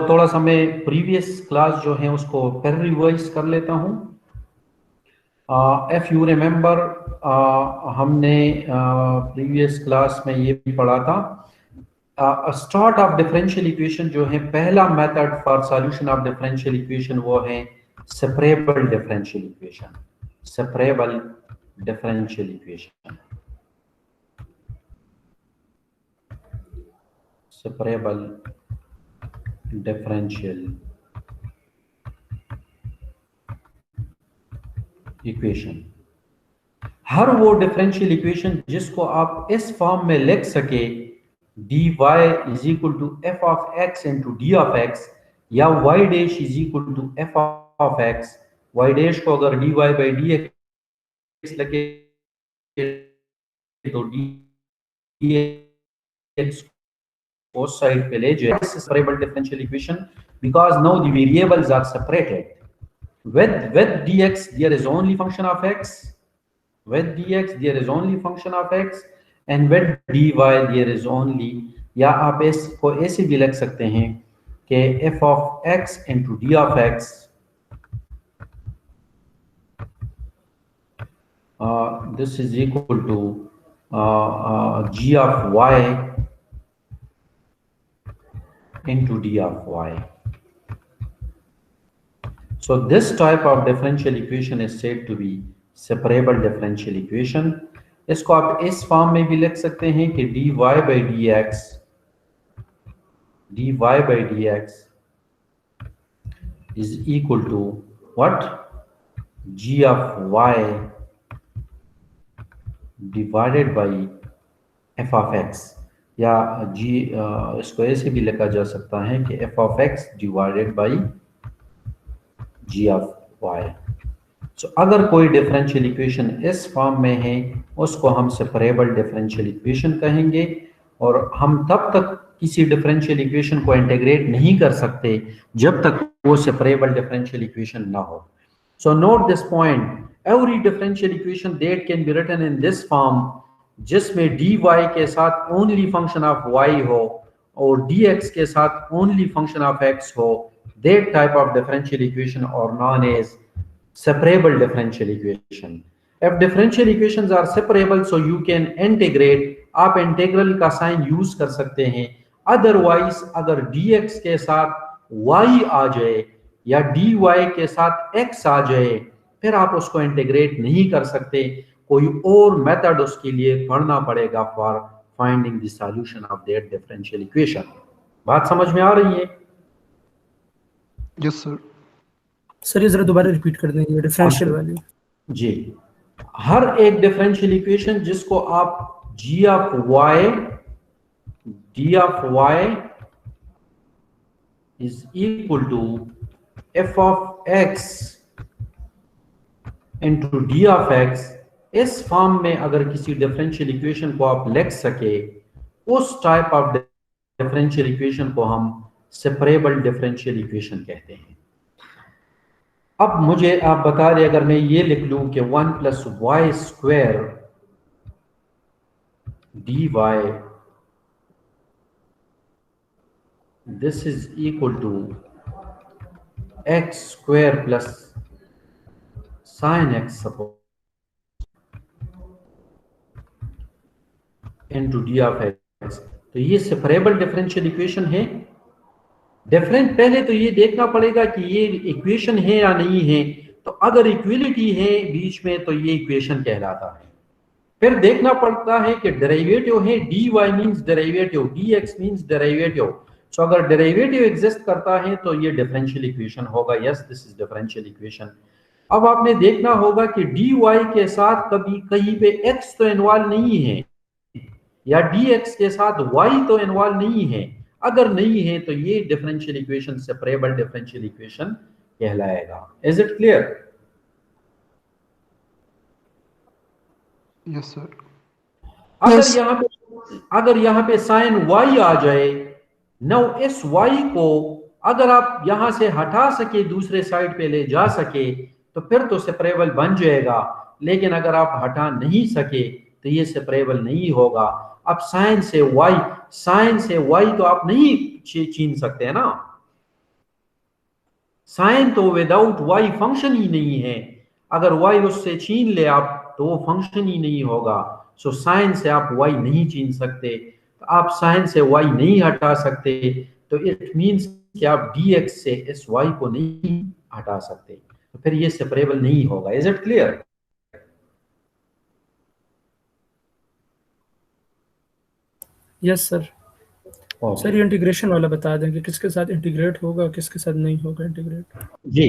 थोड़ा सा मैं प्रीवियस क्लास जो है उसको फिर रिवाइज कर लेता हूँ। इफ यू रिमेंबर, हमने प्रीवियस क्लास में ये भी पढ़ा था, स्टार्ट ऑफ डिफरेंशियल इक्वेशन जो है, पहला method for solution of differential equation वो है separable differential equation. Separable differential equation, separable differential equation, हर वो डिफरेंशियल इक्वेशन जिसको आप इस फॉर्म में लिख सके, dy is equal to f of x into d of x, या y dash is equal to f of x. y dash को अगर dy बाई डी एक्स लगे तो डी एक्स को साइड पे ले जाए। Separable differential equation because now the variables are separated. with dx there is only function of x, with dx there is only function of x, and with dy there is only, या आप इसको ऐसे भी लिख सकते हैं कि f of x into d of x this is equal to g of y into d of y. So this type of differential equation is said to be separable differential equation. इसको आप इस form में भी लिख सकते हैं कि dy by dx is equal to what? g of y divided by f of x, या g इसको ऐसे भी लिखा जा सकता है कि f of x divided by g of y. So, अगर कोई डिफरेंशियल इक्वेशन इस फॉर्म में है उसको हम सेपरेबल डिफरेंशियल इक्वेशन कहेंगे, और हम तब तक किसी डिफरेंशियल इक्वेशन को इंटीग्रेट नहीं कर सकते जब तक वो सेपरेबल डिफरेंशियल इक्वेशन ना हो. So note this point, every differential equation that can be written in this form, जिसमें dy के साथ ओनली फंक्शन ऑफ y हो और dx के साथ ओनली फंक्शन ऑफ x हो, that type of differential equation are known as separable differential equation. If differential equations are separable, so you can integrate, आप integral का sign use कर सकते हैं. अदरवाइज अगर dx के साथ y आ जाए या dy के साथ x आ जाए, फिर आप उसको इंटीग्रेट नहीं कर सकते. कोई और मेथड उसके लिए पढ़ना पड़ेगा for finding the solution of that differential equation. बात समझ में आ रही है? Yes sir. सर ये जरा दोबारा रिपीट कर देंगे डिफरेंशियल वैल्यू. जी, हर एक डिफरेंशियल इक्वेशन जिसको आप g of y, d of y is equal to f of x into d of x, इस फॉर्म में अगर किसी डिफरेंशियल इक्वेशन को आप लिख सके, उस टाइप ऑफ डिफरेंशियल इक्वेशन को हम सेपरेबल डिफरेंशियल इक्वेशन कहते हैं. अब मुझे आप बता दें, अगर मैं ये लिख लूं कि 1 + y square dy this is equal to x square plus sin x suppose into d of x, तो ये सेपरेबल डिफरेंशियल इक्वेशन है. डिफरेंट पहले तो ये देखना पड़ेगा कि ये इक्वेशन है या नहीं है. तो अगर इक्विलिटी है बीच में तो ये इक्वेशन कहलाता है. फिर देखना पड़ता है कि डेरिवेटिव है, dy means derivative, dx means derivative. So अगर डेरिवेटिव एग्जिस्ट करता है तो ये डिफरेंशियल इक्वेशन होगा. Yes, this is differential equation. अब आपने देखना होगा कि dy के साथ कभी कहीं पे x तो इन्वॉल्व नहीं है या dx के साथ y तो इन्वॉल्व नहीं है. अगर नहीं है तो ये differential equation separable differential equation कहलाएगा. Is it clear? Yes sir. अगर यहाँ पे साइन y आ जाए, नौ इस y को अगर आप यहां से हटा सके, दूसरे साइड पे ले जा सके, तो फिर तो सेपरेबल बन जाएगा. लेकिन अगर आप हटा नहीं सके तो ये सेपरेबल नहीं होगा. अब साइन से y तो आप नहीं छीन सकते हैं ना. साइन तो विदाउट वाई फंक्शन ही नहीं है, अगर वाई उससे छीन ले आप तो वो फंक्शन ही नहीं होगा। सो साइन से आप वाई नहीं छीन सकते, तो आप साइन से वाई नहीं हटा सकते, तो इट मीन्स कि आप dx से इस y को नहीं हटा सकते, तो फिर ये सेपरेबल नहीं होगा। Is it clear? Yes sir. Sir ये इंटीग्रेशन वाला बता दें कि किसके साथ इंटीग्रेट होगा किसके साथ नहीं होगा इंटीग्रेट। जी,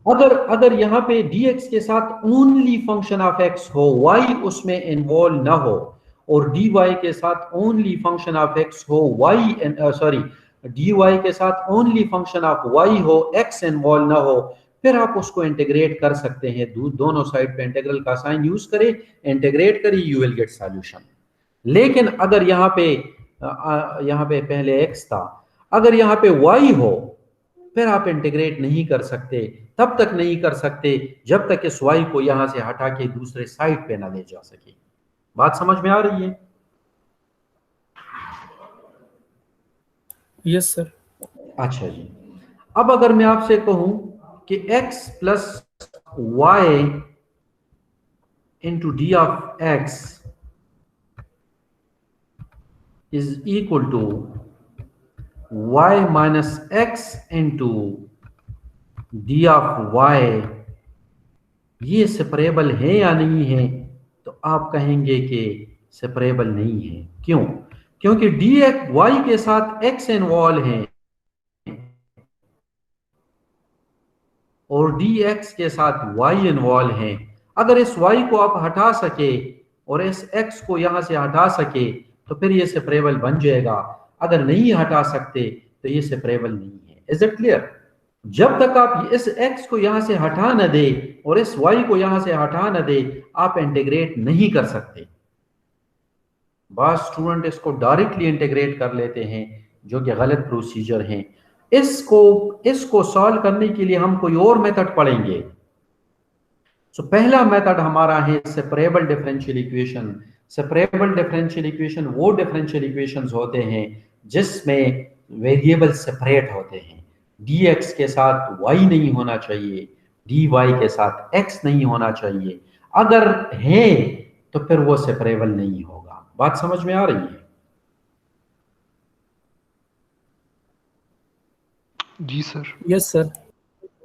अगर अगर यहाँ पे dx के साथ ओनली फंक्शन ऑफ x हो, y उसमें इन्वॉल्व ना हो, और dy के साथ ओनली फंक्शन ऑफ x हो, dy के साथ ओनली फंक्शन ऑफ y हो, x इन्वॉल्व ना हो, फिर आप उसको इंटीग्रेट कर सकते हैं। दोनों साइड पे इंटीग्रल का साइन यूज करें, इंटीग्रेट करिए, यू विल गेट सॉल्यूशन। लेकिन अगर यहाँ पे पहले x था, अगर यहाँ पे y हो, फिर आप इंटीग्रेट नहीं कर सकते, तब तक नहीं कर सकते जब तक इस y को यहां से हटा के दूसरे साइड पे ना ले जा सके। बात समझ में आ रही है? Yes sir. अच्छा जी, अब अगर मैं आपसे कहूं कि x plus y into d of x is equal to y minus x into d of y, ये सेपरेबल है या नहीं है? तो आप कहेंगे कि सेपरेबल नहीं है। क्यों? क्योंकि डी एक्स वाई के साथ x इन्वॉल्व है और डी एक्स के साथ y इन्वॉल्व है। अगर इस y को आप हटा सके और इस x को यहां से हटा सके तो फिर ये सेपरेबल बन जाएगा, अगर नहीं हटा सकते तो ये सेपरेबल नहीं है। Is it clear? जब तक आप इस x को यहां से हटा न दे और इस y को यहां से हटा न दे, आप इंटीग्रेट नहीं कर सकते। बाद स्टूडेंट इसको डायरेक्टली इंटीग्रेट कर लेते हैं, जो कि गलत प्रोसीजर है। इसको सॉल्व करने के लिए हम कोई और मेथड पढ़ेंगे। सो पहला मेथड हमारा है separable differential equation. Separable differential equation वो डिफरेंशियल इक्वेशंस होते हैं जिसमें वेरिएबल सेपरेट होते हैं। dx के साथ y नहीं होना चाहिए, dy के साथ x नहीं होना चाहिए। अगर है तो फिर वो सेपरेबल नहीं होगा। बात समझ में आ रही है? जी सर। Yes sir.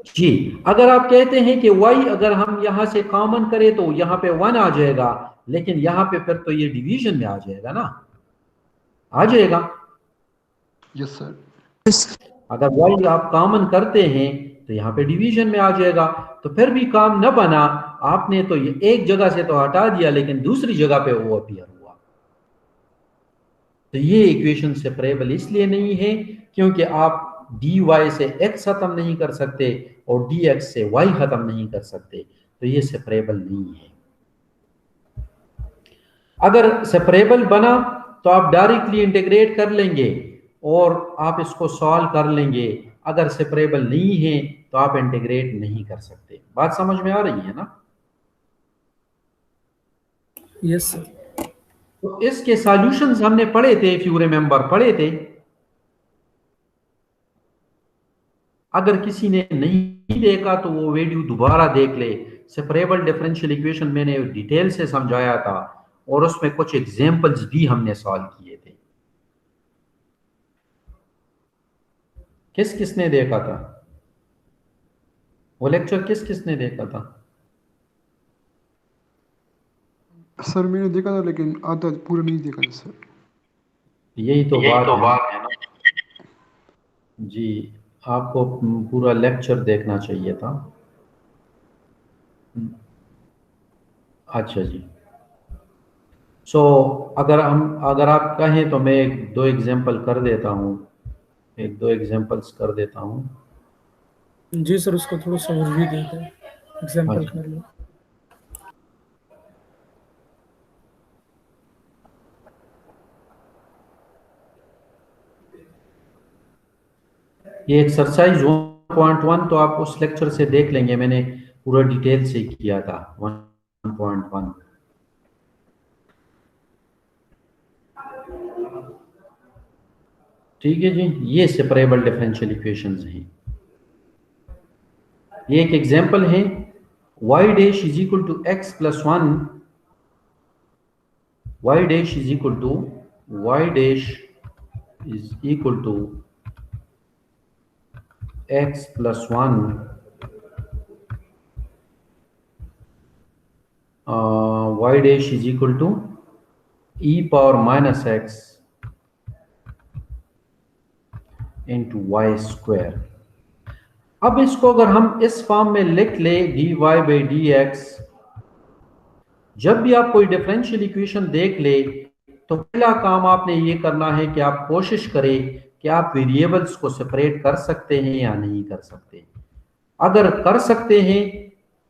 जी, अगर आप कहते हैं कि y अगर हम यहां से कॉमन करें तो यहां पे 1 आ जाएगा, लेकिन यहां पे फिर तो ये डिवीजन में आ जाएगा ना, आ जाएगा। Yes sir. अगर y आप कॉमन करते हैं तो यहाँ पे डिवीजन में आ जाएगा, तो फिर भी काम न बना। आपने तो ये एक जगह से तो हटा दिया लेकिन दूसरी जगह पे वो अपीयर हुआ। तो ये इक्वेशन सेपरेबल इसलिए नहीं है क्योंकि आप dy से x खत्म नहीं कर सकते और dx से y खत्म नहीं कर सकते, तो ये सेपरेबल नहीं है। अगर सेपरेबल बना तो आप डायरेक्टली इंटीग्रेट कर लेंगे और आप इसको सॉल्व कर लेंगे। अगर सेपरेबल नहीं है तो आप इंटीग्रेट नहीं कर सकते। बात समझ में आ रही है ना? Yes sir. तो इसके सॉल्यूशंस हमने पढ़े थे, इफ यू रिमेंबर पढ़े थे। अगर किसी ने नहीं देखा तो वो वीडियो दोबारा देख ले। सेपरेबल डिफरेंशियल इक्वेशन मैंने डिटेल से समझाया था और उसमें कुछ एग्जांपल्स भी हमने सॉल्व किए थे। किस किसने देखा था वो लेक्चर? किस किसने देखा था? सर मैंने देखा था लेकिन आधा पूरा नहीं देखा था सर। यही तो बात है ना जी, आपको पूरा लेक्चर देखना चाहिए था। अच्छा जी, सो अगर आप कहें तो मैं एक दो एग्जांपल कर देता हूँ, एक दो एग्जांपल्स कर देता हूँ। जी सर, उसको थोड़ा समझ भी देते हैं, एग्जाम्पल अच्छा, कर लो। ये एक्सरसाइज 1.1 तो आप उस लेक्चर से देख लेंगे, मैंने पूरा डिटेल से किया था 1.1। ठीक है जी, ये सेपरेबल डिफरेंशियल इक्वेशंस हैं। ये एक एग्जांपल है, y dash is equal to x plus 1, y dash is equal to x plus 1 y dash is equal to e power minus x into y square. अब इसको अगर हम इस फॉर्म में लिख ले dy बाई डी एक्स, जब भी आप कोई डिफरेंशियल इक्वेशन देख ले तो पहला काम आपने ये करना है कि आप कोशिश करें कि आप वेरिएबल्स को सेपरेट कर सकते हैं या नहीं कर सकते। अगर कर सकते हैं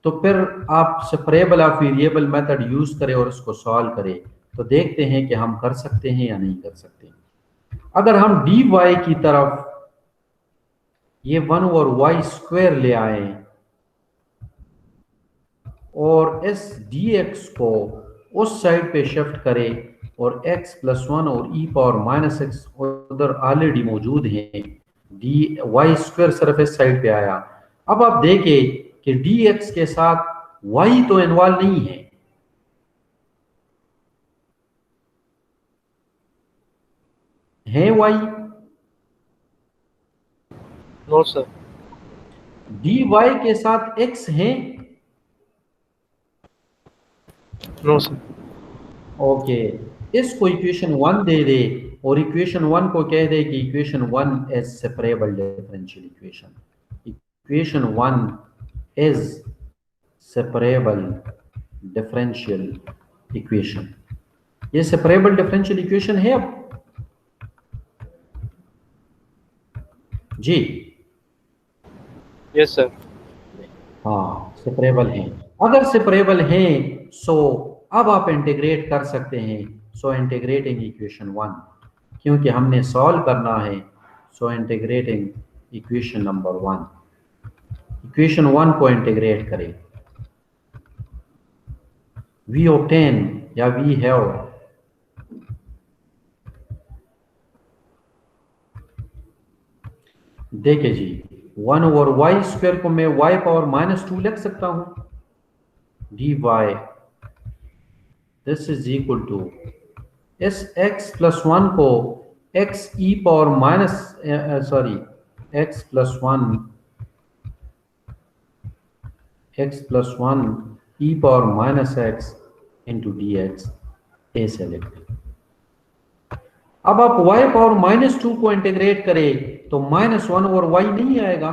तो फिर आप separable of variable method use करें और उसको सॉल्व करें, तो देखते हैं कि हम कर सकते हैं या नहीं कर सकते। अगर हम dy की तरफ ये 1 ओवर वाई स्क्वायर ले आए और इस dx को उस साइड पे शिफ्ट करें और x प्लस 1 और e पावर माइनस एक्स उधर ऑलरेडी मौजूद हैं, डी वाई स्क्वायर सिर्फ इस साइड पे आया। अब आप देखें कि dx के साथ y तो इन्वॉल्व नहीं है, y? No sir. dy के साथ x है? No sir. ओके, इसको इक्वेशन 1 दे दे और इक्वेशन 1 को कह दे कि equation 1 is separable differential equation. Equation 1 is separable differential equation. ये सेपरेबल डिफरेंशियल इक्वेशन है अब जी? Yes sir. हाँ, सेपरेबल हैं। अगर सेपरेबल हैं सो अब आप इंटीग्रेट कर सकते हैं। सो इंटीग्रेटिंग इक्वेशन 1, क्योंकि हमने सॉल्व करना है, so integrating equation number 1, equation 1 को इंटीग्रेट करें। वी ऑब्टेन या वी हैव देखिए जी, 1 ओवर वाई स्क्वायर को मैं y पावर माइनस 2 लिख सकता हूं, dy this is equal to इस x प्लस 1 को x e power minus x plus 1 e power minus x into D X A से लिखते हैं। अब आप y पावर माइनस 2 को इंटीग्रेट करें तो माइनस 1 ओवर y नहीं आएगा,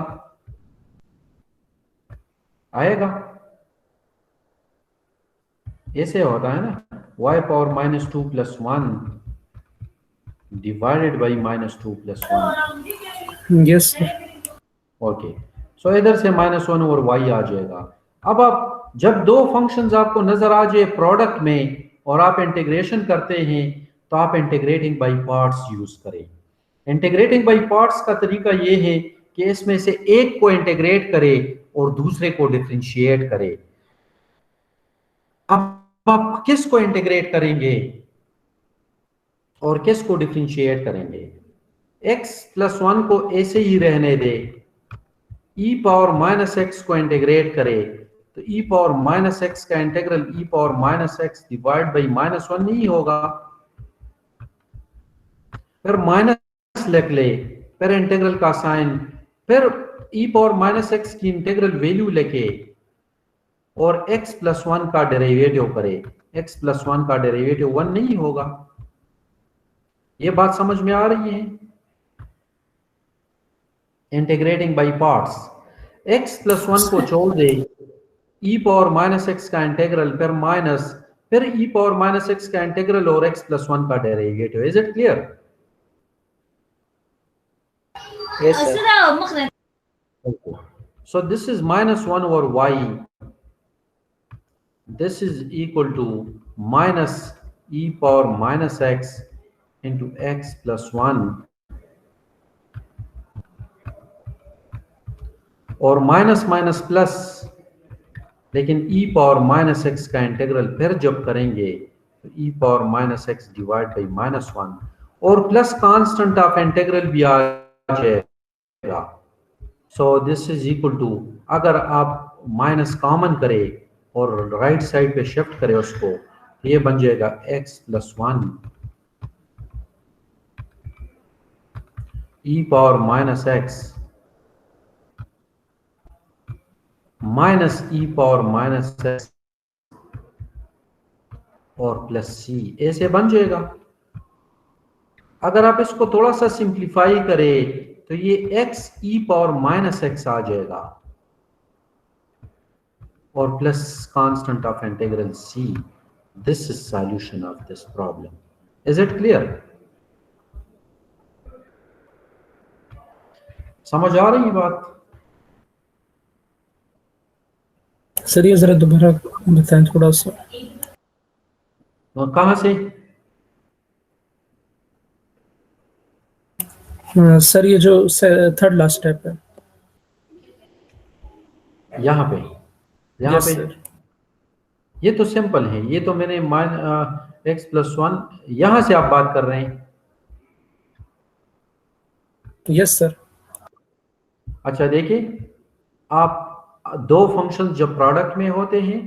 आएगा? ऐसे होता है ना, y power minus 2 plus 1 divided by minus 2 plus 1। Yes sir. Okay, so इधर से माइनस 1 ओवर y आ जाएगा। अब आप जब दो फंक्शंस आपको नजर आ जाए प्रोडक्ट में और आप इंटीग्रेशन करते हैं तो आप इंटीग्रेटिंग बाई पार्ट्स यूज करें। इंटीग्रेटिंग बाई पार्ट्स का तरीका ये है कि इसमें से एक को इंटीग्रेट करे और दूसरे को डिफरेंशिएट करे। अब आप किस को इंटीग्रेट करेंगे और किस को डिफरेंशिएट करेंगे? x प्लस 1 को ऐसे ही रहने दे, e पावर माइनस एक्स को इंटीग्रेट करे तो e पावर माइनस एक्स का integral e power minus x divide by minus 1 नहीं होगा, फिर माइनस लिख ले, फिर इंटीग्रल का साइन, फिर e पावर माइनस एक्स की इंटीग्रल वैल्यू लेके और x प्लस 1 का डेरिवेटिव करे। x प्लस 1 का डेरिवेटिव 1 नहीं होगा। ये बात समझ में आ रही है? Integrating by parts, x plus 1 को छोड़ दे, e पावर माइनस एक्स का इंटीग्रल, फिर माइनस, फिर e पावर माइनस एक्स का इंटीग्रल और x प्लस 1 का derivative. Is it clear? Yes, sir. Okay. So this is minus 1 over y. This is equal to minus e power minus x into x plus 1 और minus minus plus, लेकिन e power minus x का integral फिर जब करेंगे तो e power minus x divide by minus 1 और plus constant of integral भी आ जाएगा। So this is equal to, अगर आप माइनस कॉमन करें और राइट साइड पे शिफ्ट करें उसको, तो ये बन जाएगा x plus 1 e power minus x minus e power minus x और प्लस c, ऐसे बन जाएगा। अगर आप इसको थोड़ा सा सिंप्लीफाई करें तो ये x e power minus x आ जाएगा और plus constant of integral c। This is solution of this problem. Is it clear? समझ आ रही है बात? सर ये जरा दोबारा बताएं थोड़ा सा। कहाँ से? सर ये जो थर्ड लास्ट स्टेप है यहाँ पे, यहाँ Yes, पे sir. ये तो सिंपल है, ये तो मैंने x प्लस 1 यहाँ से आप बात कर रहे हैं। Yes sir. अच्छा देखिए, आप दो फंक्शन जब प्रोडक्ट में होते हैं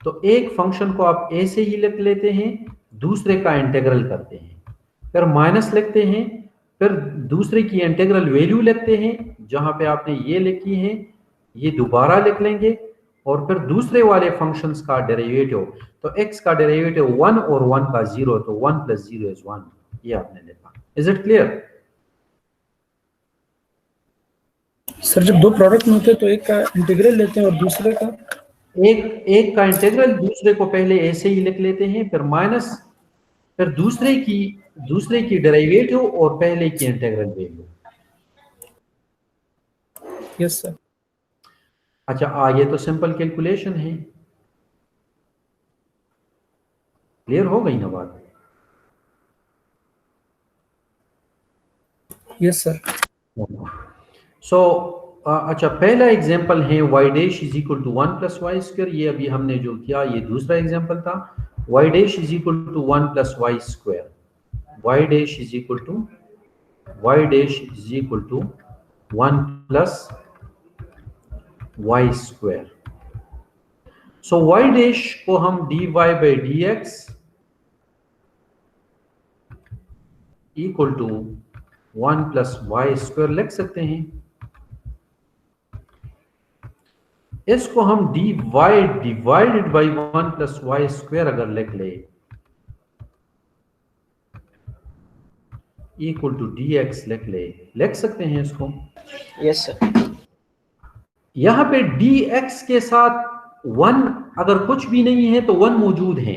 तो एक फंक्शन को आप ऐसे ही लिख लेते हैं, दूसरे का इंटीग्रल करते हैं, फिर माइनस लिखते हैं, फिर दूसरे की इंटीग्रल वैल्यू लिखते हैं, जहां पे आपने ये लिखी है ये दोबारा लिख लेंगे, और फिर दूसरे वाले फंक्शंस का डेरिवेटिव, तो x का डेरिवेटिव 1 और 1 का 0, तो 1 प्लस 0 इज 1, ये आपने लिखा। Is it clear? सर जब दो प्रोडक्ट में होते हैं तो एक का इंटीग्रल लेते हैं और दूसरे का एक का इंटीग्रल, दूसरे को पहले ऐसे ही लिख लेते हैं, फिर माइनस, फिर दूसरे की डेरिवेटिव और पहले की इंटीग्रल वैल्यू। Yes sir. अच्छा ये तो सिंपल कैलकुलेशन है। क्लियर हो गई ना बात? Yes sir. सो अच्छा, पहला एग्जांपल है y dash is equal to 1 plus y square. ये अभी हमने जो किया ये दूसरा एग्जांपल था। y dash is equal to 1 plus y square, y dash is equal to 1 plus y square. So y dash को हम dy by dx equal to 1 plus y square लिख सकते हैं। इसको हम divided by 1 plus y square अगर लिख ले इक्वल टू dx लिख सकते हैं इसको। Yes sir. यहां पे dx के साथ 1 अगर कुछ भी नहीं है तो 1 मौजूद है।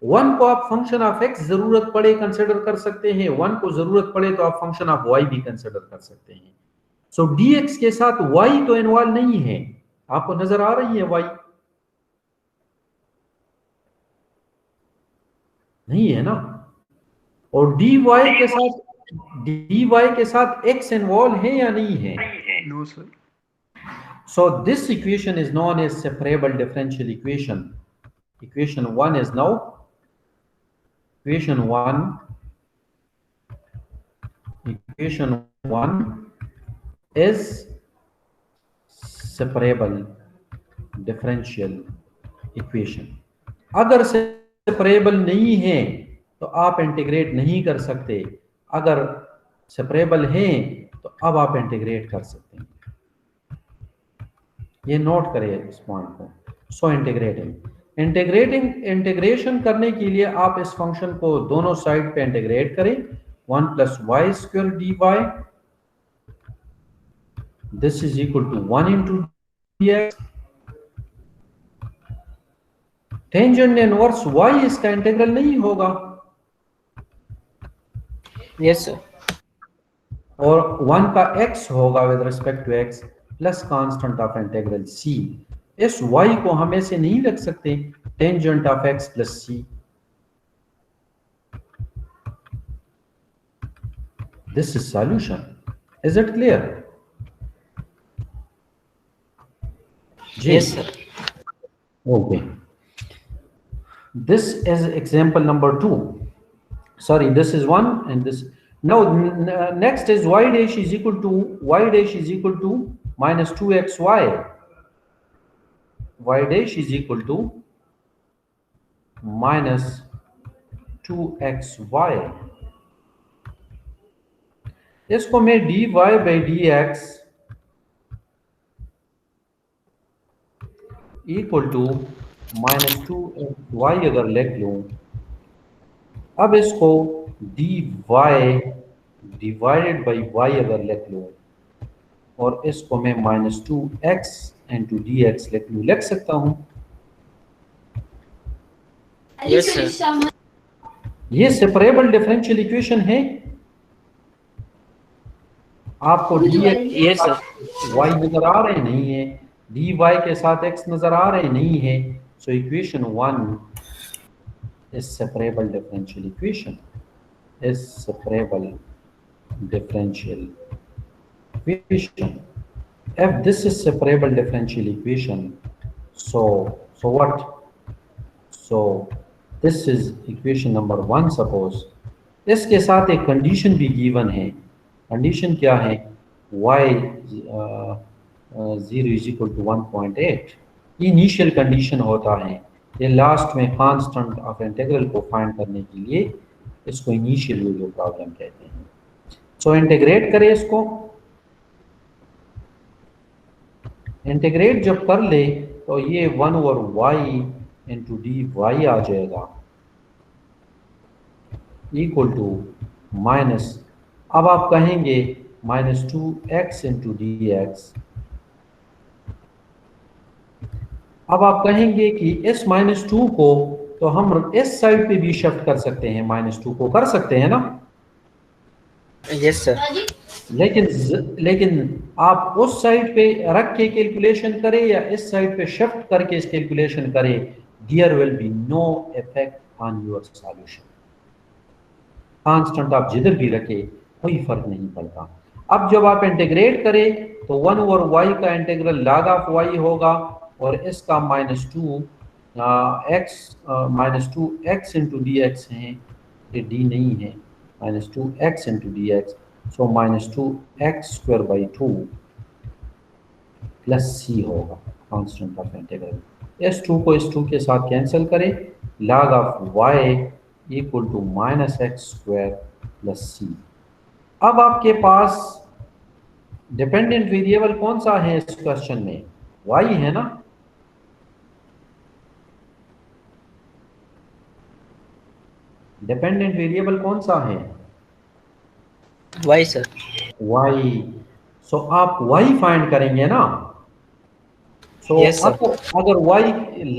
1 को आप फंक्शन ऑफ x जरूरत पड़े कंसिडर कर सकते हैं, 1 को जरूरत पड़े तो आप फंक्शन ऑफ y भी कंसिडर कर सकते हैं। सो dx के साथ y तो इन्वॉल्व नहीं है, आपको नजर आ रही है y नहीं है ना, और dy के साथ x इन्वॉल्व है या नहीं है? No sir. So this equation is known as separable differential equation. Equation 1 is now equation 1 is separable differential equation. अगर separable नहीं है तो आप इंटीग्रेट नहीं कर सकते, अगर separable है तो अब आप इंटीग्रेट कर सकते हैं। ये नोट करें इस पॉइंट को। सो इंटीग्रेशन करने के लिए आप इस फंक्शन को दोनों साइड पे इंटीग्रेट करें। 1 plus y square d y, this is equal to 1 into D x. Tangent inverse y इसका इंटीग्रल नहीं होगा। Yes sir. और 1 का x होगा with respect to x plus constant of integral c। इस y को हम ऐसे नहीं लिख सकते, tangent of x plus c। This is solution. Is it clear? Yes sir. Okay, this is example number 2। Sorry, this is 1 and this. Now next is y dash is equal to minus 2xy, y dash is equal to minus 2xy। इसको मैं dy by dx equal to minus 2y अगर लिख लूं, अब इसको dy divided by y अगर लिख लूं और इसको मैं minus 2x into D x लिख सकता हूं। Yes, sir. ये सेपरेबल डिफरेंशियल इक्वेशन है। आपको डी Yes, sir. वाई नजर आ रहे नहीं है, डी वाई के साथ एक्स नजर आ रहे नहीं है, so equation 1 is separable differential equation, is separable differential equation. If this is separable differential equation, so what? So this is equation number 1 suppose। इसके साथ एक कंडीशन भी गिवन है। कंडीशन क्या है? y 0 is equal to 1.8। ये initial condition होता है। ये लास्ट में कांस्टेंट ऑफ इंटीग्रल को फाइंड करने के लिए इसको इनिशियल वैल्यू प्रॉब्लम कहते हैं। सो इंटीग्रेट करें इसको। इंटीग्रेट जब कर ले तो ये 1 over y into D Y आ जाएगा इक्वल टू माइनस, अब आप कहेंगे minus 2x into D x. अब आप कहेंगे कि इस माइनस 2 को तो हम इस साइड पे भी शिफ्ट कर सकते हैं, माइनस 2 को कर सकते हैं ना? Yes, sir. लेकिन आप उस साइड पे रख के कैलकुलेशन करें या इस साइड पे शिफ्ट करके इस कैलकुलेशन करें, there will be no effect on your solution. Constant आप जिधर भी रखे कोई फर्क नहीं पड़ता। अब जब आप इंटीग्रेट करें तो 1 ओवर y का इंटीग्रल log ऑफ y होगा और इसका minus 2x into D x है, ये डी नहीं है, minus 2x into D X, so minus 2x square by 2 plus C होगा कांस्टेंट ऑफ इंटीग्रल। इस 2 को इस 2 के साथ कैंसिल करें, log of y equal to minus x square plus C. अब आपके पास डिपेंडेंट वेरिएबल कौन सा है इस क्वेश्चन में? y है ना? डिपेंडेंट वेरिएबल कौन सा है? Y, sir. y। सो आप y फाइंड करेंगे ना? सो Yes, sir. अगर y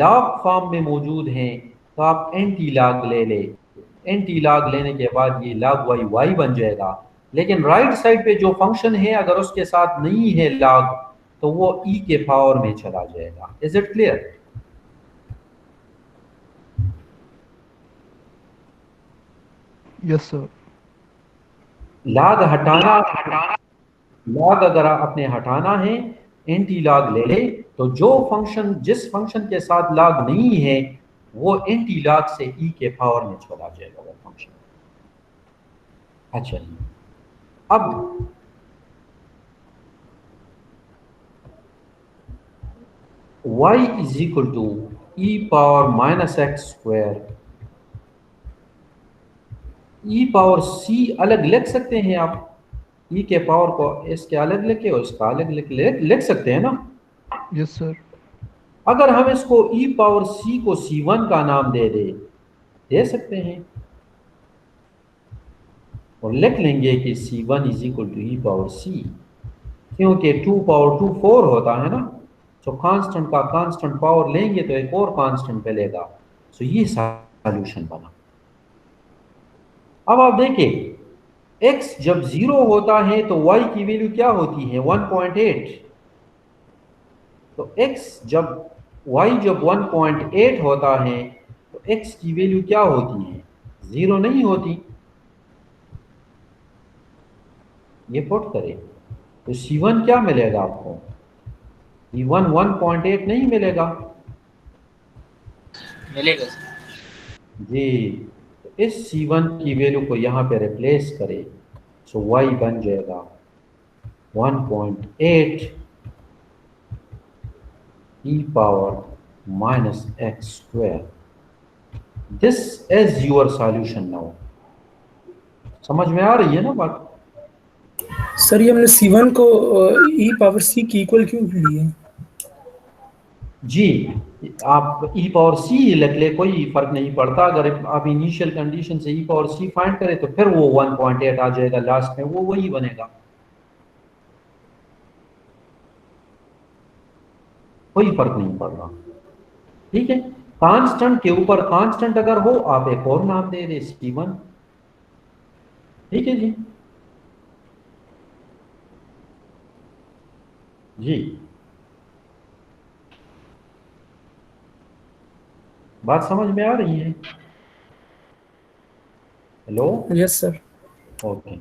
लॉग फॉर्म में मौजूद है तो आप एंटी लॉग ले ले। एंटी लॉग लेने के बाद ये log y बन जाएगा। लेकिन राइट साइड पे जो फंक्शन है अगर उसके साथ नहीं है log तो वो e के पावर में चला जाएगा। Is it clear? Yes sir. Log हटाना, लॉग अगर आपने हटाना है एंटी लॉग ले ले, तो जो फंक्शन जिस फंक्शन के साथ लॉग नहीं है वो एंटी लॉग से e के पावर में चला जाएगा वो फंक्शन। अच्छा, अब y is equal to e power minus x square, e power c अलग लिख सकते हैं आप। e के पावर को इसके अलग लिखे और इसका अलग लिख सकते हैं ना? Yes sir. अगर हम इसको e पावर c को c1 का नाम दे सकते हैं और लिख लेंगे कि c1 is equal to e power c, क्योंकि 2 पावर 2 4 होता है ना। तो कांस्टेंट का कांस्टेंट पावर लेंगे तो एक और कांस्टेंट मिलेगा। सो ये सॉल्यूशन बना। अब आप देखिए x जब 0 होता है तो y की वैल्यू क्या होती है? 1.8। तो x जब y जब 1.8 होता है तो x की वैल्यू क्या होती है? 0 नहीं होती। ये पुट करें तो c1 क्या मिलेगा आपको? c1 1.8 नहीं मिलेगा मिलेगा सर। जी। इस c1 की वैल्यू को यहाँ पे रिप्लेस करें, सो y बन जाएगा 1.8 e power minus x square. This is your solution now. समझ में आ रही है ना बात? सर ये हमने C1 को e पावर c की इक्वल क्यों लिया? जी, आप e पावर c लिख ले, कोई फर्क नहीं पड़ता। अगर आप इनिशियल कंडीशन से e पावर c फाइंड करें तो फिर वो 1.8 आ जाएगा लास्ट में, वो वही बनेगा, कोई फर्क नहीं पड़ रहा। ठीक है, कांस्टेंट के ऊपर कांस्टेंट अगर हो आप एक और नाम दे दे C1। ठीक है जी। जी बात समझ में आ रही है? Hello? Yes sir. Okay,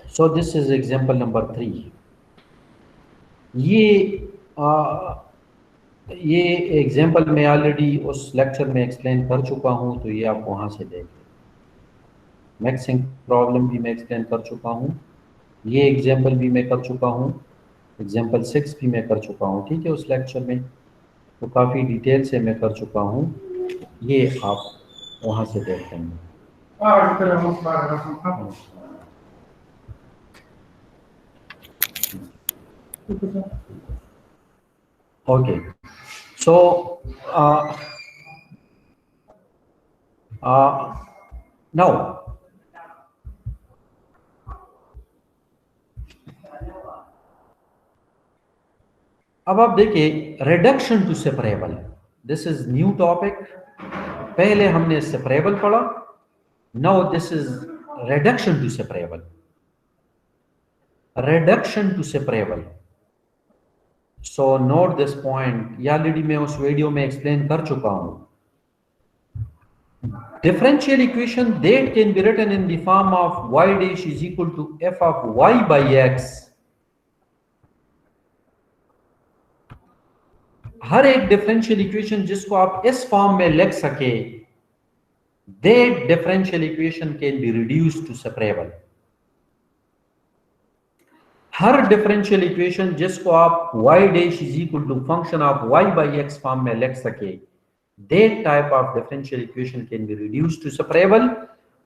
so this is example number 3। ये एग्जांपल मैं ऑलरेडी उस लेक्चर में एक्सप्लेन कर चुका हूं, तो ये आप वहां से देख लें। मिक्सिंग प्रॉब्लम भी मैं एक्सप्लेन कर चुका हूं, ये एग्जांपल भी मैं कर चुका हूं, एग्जांपल 6 भी मैं कर चुका हूं। ठीक है, उस लेक्चर में तो काफ़ी डिटेल से मैं कर चुका हूं, ये आप वहां से देख लेंगे। ओके, सो नाउ अब आप देखिए reduction to separable, this is new topic. पहले हमने सेपरेबल पढ़ा, now this is reduction to separable. Reduction to separable, so note this point, या ऑलरेडी मैं उस वीडियो में एक्सप्लेन कर चुका हूं। Differential equation that can be written in the form of y dash is equal to f of y by x। हर एक differential equation जिसको आप इस फॉर्म में लिख सके, that differential equation can be reduced to separable। Her differential equation जिसको आप y dash is equal to function of y by x form में लिख सके, that type of differential equation can be reduced to separable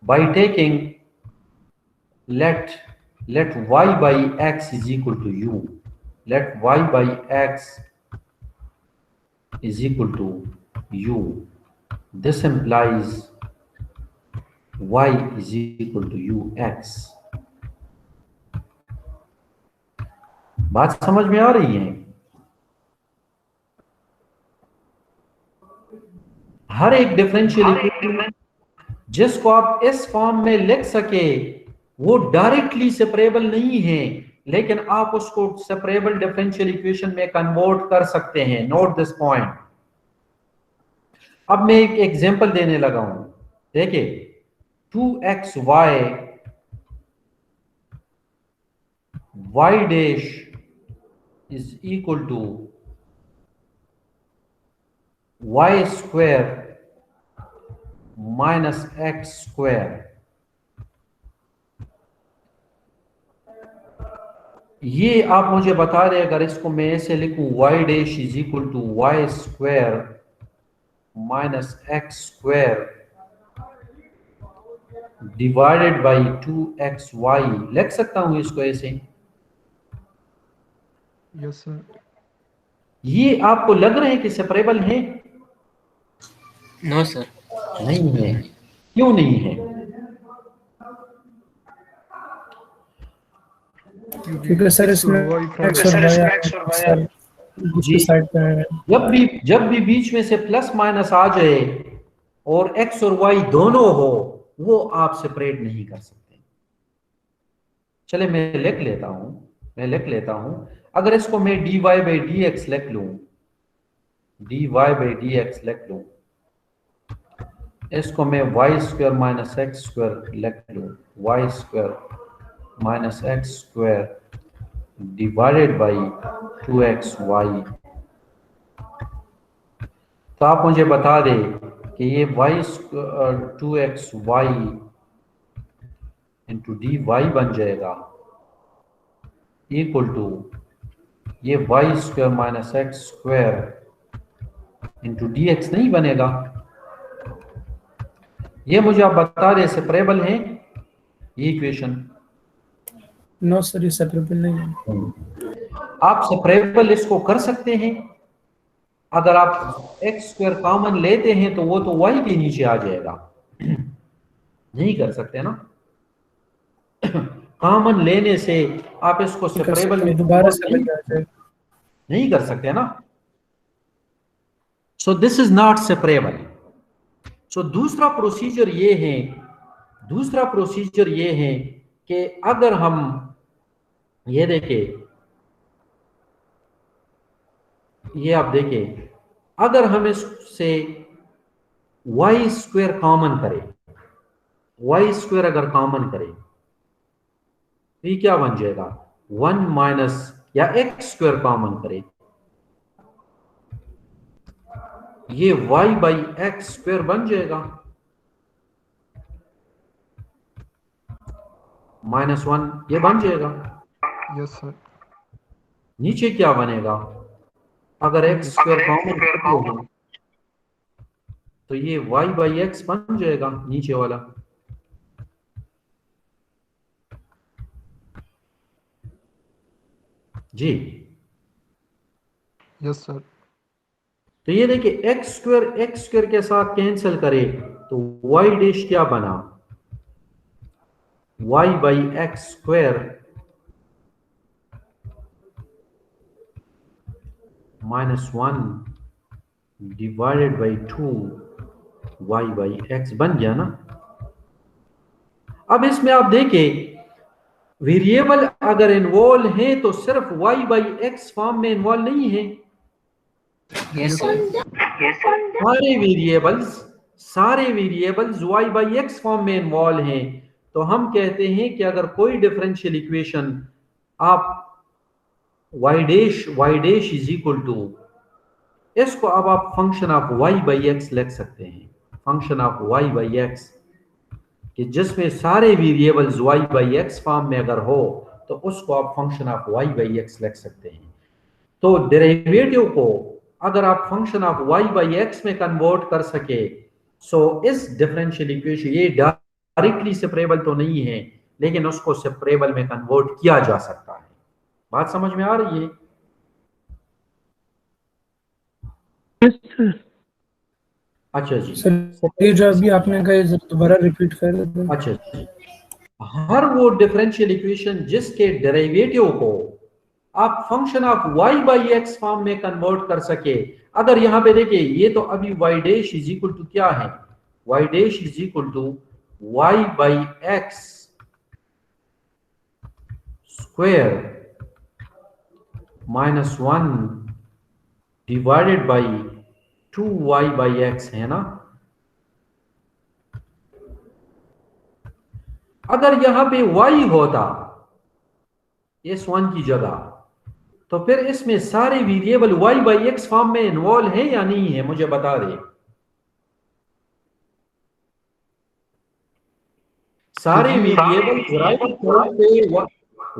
by taking let y by x is equal to u, let y by x is equal to u, this implies y is equal to ux। बात समझ में आ रही है? हर एक differential equation जिसको आप इस फॉर्म में लिख सके, वो डायरेक्टली सेपरेबल नहीं है, लेकिन आप उसको सेपरेबल डिफरेंशियल इक्वेशन में कन्वर्ट कर सकते हैं। Note this point. अब मैं एक एग्जांपल देने लगा हूं, देखिए 2xy y dash is equal to y square minus x square. ये आप मुझे बता दें, अगर इसको मैं ऐसे लिखूं y dash is equal to y square minus x square divided by 2xy, लिख सकता हूं इसको ऐसे? Yes sir. ये आपको लग रहे हैं कि सेपरेबल है? No sir. नहीं है। क्यों नहीं है? क्योंकि सर इसमें x और y दूसरी साइड पे है। जब भी बीच में से प्लस माइनस आ जाए और x और y दोनों हो, वो आप सेपरेट नहीं कर सकते। चले मैं लिख लेता हूं, अगर इसको मैं dy by dx लिख लूं, dy by dx लिख लूं, इसको मैं y square minus x square लिख लूं, y square minus x square divided by 2xy, तो आप मुझे बता दें कि ये y 2xy इंटू dy बन जाएगा इक्वल टू ये y square minus x square into D x नहीं बनेगा। ये मुझे आप बता रहे सेपरेबल है ये इक्वेशन? नो सर, ये सेपरेबल नहीं है। आप सेपरेबल इसको कर सकते हैं। अगर आप एक्स स्क्वायर कॉमन लेते हैं तो वो तो वाई के नीचे आ जाएगा। नहीं कर सकते ना, कॉमन लेने से आप इसको सेपरेबल में दोबारा से नहीं कर सकते ना। So this is not separable. So दूसरा प्रोसीजर ये है कि अगर हम ये देखें, ये आप देखें, अगर हम इससे वाई स्क्वायर कॉमन करें, वाई स्क्वायर अगर कॉमन करें तो ये क्या बन जाएगा? 1 माइनस, या एक्स स्क्वायर कॉमन करें, ये वाई बाई एक्स स्क्वायर बन जाएगा -1, ये बन जाएगा। Yes sir. नीचे क्या बनेगा? अगर एक्स स्क्वायर कॉमन तो ये वाई बाई एक्स बन जाएगा नीचे वाला। जी यस सर। तो ये देखिए एक्स स्क्वायर के साथ कैंसिल करे तो वाई डैश क्या बना? Y by x square -1 divided by 2 y by x बन गया ना। अब इसमें आप देखें वेरिएबल अगर इन्वॉल्व है तो सिर्फ वाई बाई एक्स फॉर्म में इन्वॉल्व नहीं है। Yes, sir. सारे variables y by x form में इन्वॉल्व हैं। तो हम कहते हैं कि अगर कोई डिफरेंशियल इक्वेशन आप y dash is equal to, इसको अब आप function of y by x लिख सकते हैं, function of y by x, कि जिसमें सारे variables y by x form में अगर हो तो उसको आप function of y by x लिख सकते हैं। तो डेरिवेटिव को अगर आप function of y by x में कन्वर्ट कर सके, सो इस डिफरेंशियल इक्वेशन ये डायरेक्टली सेपरेबल तो नहीं है, लेकिन उसको सेपरेबल में कन्वर्ट किया जा सकता है। बात समझ में आ रही है? अच्छा जी सर, ये जो अभी आपने कहा जरा दोबारा रिपीट कर दें। अच्छा जी, हर वो डिफरेंशियल इक्वेशन जिसके डेरिवेटिव को आप function of y by x form में कन्वर्ट कर सके। अगर यहां पे देखिए ये तो अभी y dash is equal to क्या है? Y dash is equal to y by x square -1 divided by 2 y by x है ना। अगर यहां पे y होता इस 1 की जगह, तो फिर इसमें सारे variable y by x form में इन्वॉल्व है या नहीं है? मुझे बता रहे सारे variable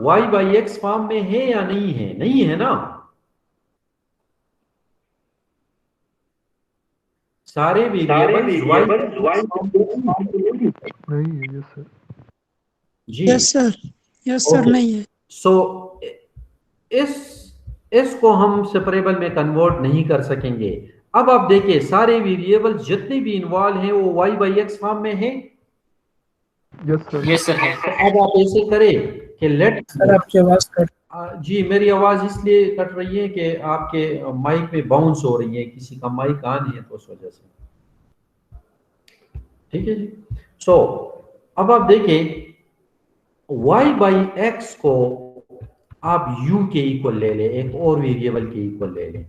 y by x form में है या नहीं है? नहीं है ना, सारे वेरिएबल नहीं है। Yes sir. जी यस सर नहीं है। सो इसको हम सेपरेबल में कन्वर्ट नहीं कर सकेंगे। अब आप देखिए सारे वेरिएबल जितने भी इन्वॉल्व हैं वो y बाई एक्स फॉर्म में है। Yes sir. Yes, sir. तो अब आप ऐसे करें कि लेट, सर आपकी आवाज कट। जी मेरी आवाज इसलिए कट रही है कि आपके माइक में बाउंस हो रही है, किसी का माइक ऑन है तो उस वजह से। ठीक है जी। सो अब आप देखें y बाई एक्स को आप u के इक्वल ले लें, एक और वेरिएबल के इक्वल ले लें।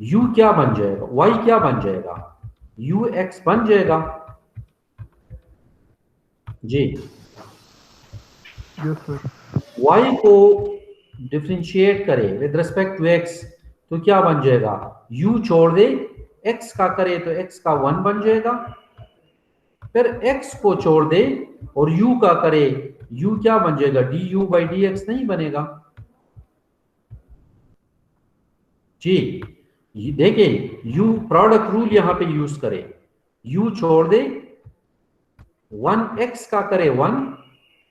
u क्या बन जाएगा? y क्या बन जाएगा? ux बन जाएगा जी। Yes sir. y को डिफरेंशिएट करें विद रिस्पेक्ट टू x तो क्या बन जाएगा? u छोड़ दे, x का करे तो x का 1 बन जाएगा, फिर x को छोड़ दे और u का करे, u क्या बन जाएगा? du बाई dx नहीं बनेगा। जी देखिए, यू प्रोडक्ट रूल यहां पे यूज करें, यू छोड़ दे 1x का करे 1,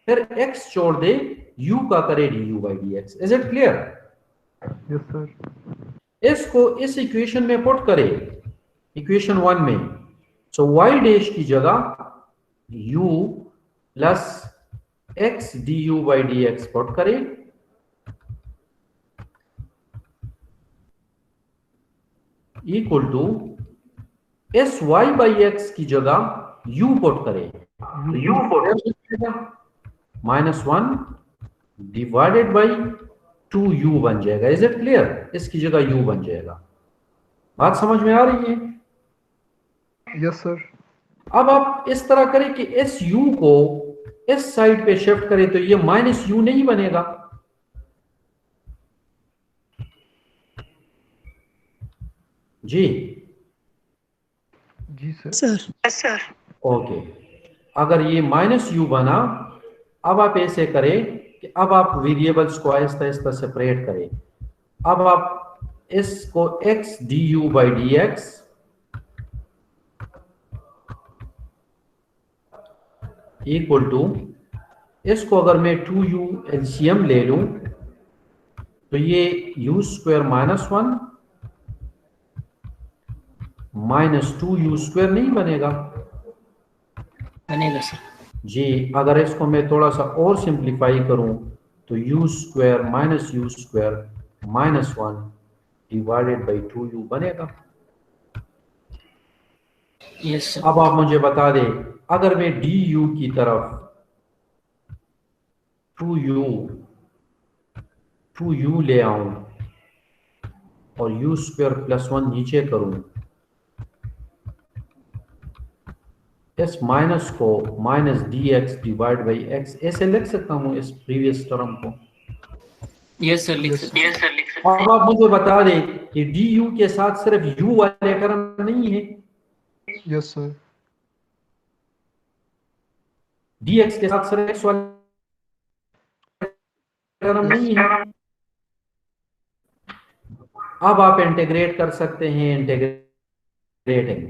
फिर x छोड़ दे u का करे du by dx। Is it clear? Yes sir. इसको इस इक्वेशन में पुट करें, इक्वेशन 1 में। सो y डैश की जगह u plus x du by dx put करें, equal to S Y by X की जगह u पुट करें, -1 डिवाइडेड बाई 2u बन जाएगा। Is it clear? इसकी जगह u बन जाएगा। बात समझ में आ रही है? Yes sir. अब आप इस तरह करें कि इस u को इस साइड पे शिफ्ट करें तो ये -u नहीं बनेगा। जी जी सर। सर ओके, अगर ये -u बना, अब आप ऐसे करें कि अब आप वेरिएबल्स को आहिस्ता आहिस्ता सेपरेट करें। अब आप इसको x du by dx equal to, इसको अगर मैं 2u एलसीएम ले लूं तो ये u स्क्वायर -1 -2u स्क्वायर नहीं बनेगा? बनेगा सर। जी, अगर इसको मैं थोड़ा सा और सिंप्लीफाई करूं तो u square -u square -1 divided by 2u बनेगा। Yes sir. अब आप मुझे बता दें, अगर मैं du की तरफ 2u ले आऊं और u स्क्वायर +1 नीचे करूं, इस माइनस को -dx डिवाइड बाई x ऐसे लिख सकता हूं इस प्रीवियस टर्म को। यस सर, लिख सकते। अब आप मुझे बता दें कि du के साथ सिर्फ u वाले टर्म नहीं है, यस सर। dx के साथ सिर्फ x वाले टर्म नहीं है। अब आप इंटीग्रेट कर सकते हैं, इंटीग्रेटिंग।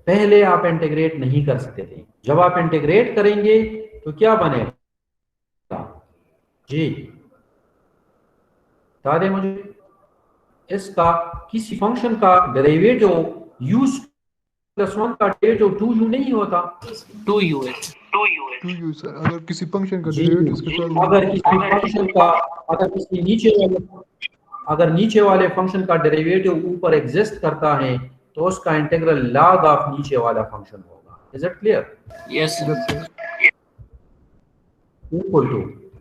पहले आप इंटीग्रेट नहीं कर सकते थे। जब आप इंटीग्रेट करेंगे तो क्या बनेगा? जी बता दें मुझे, इसका किसी फंक्शन का डेरिवेटिव u +1 का डेरिवेटिव 2u नहीं होता। 2u है। 2u sir. अगर किसी फंक्शन का जी, डेरिवेटिव इसके साथ अगर किसी फंक्शन का, अगर किसी नीचे वाले फंक्शन का डेरिवेटिव ऊपर एग्जिस्ट करता है तो उसका इंटीग्रल log ऑफ नीचे वाला फंक्शन होगा। Is it clear? Yes sir. Yes sir. Equal to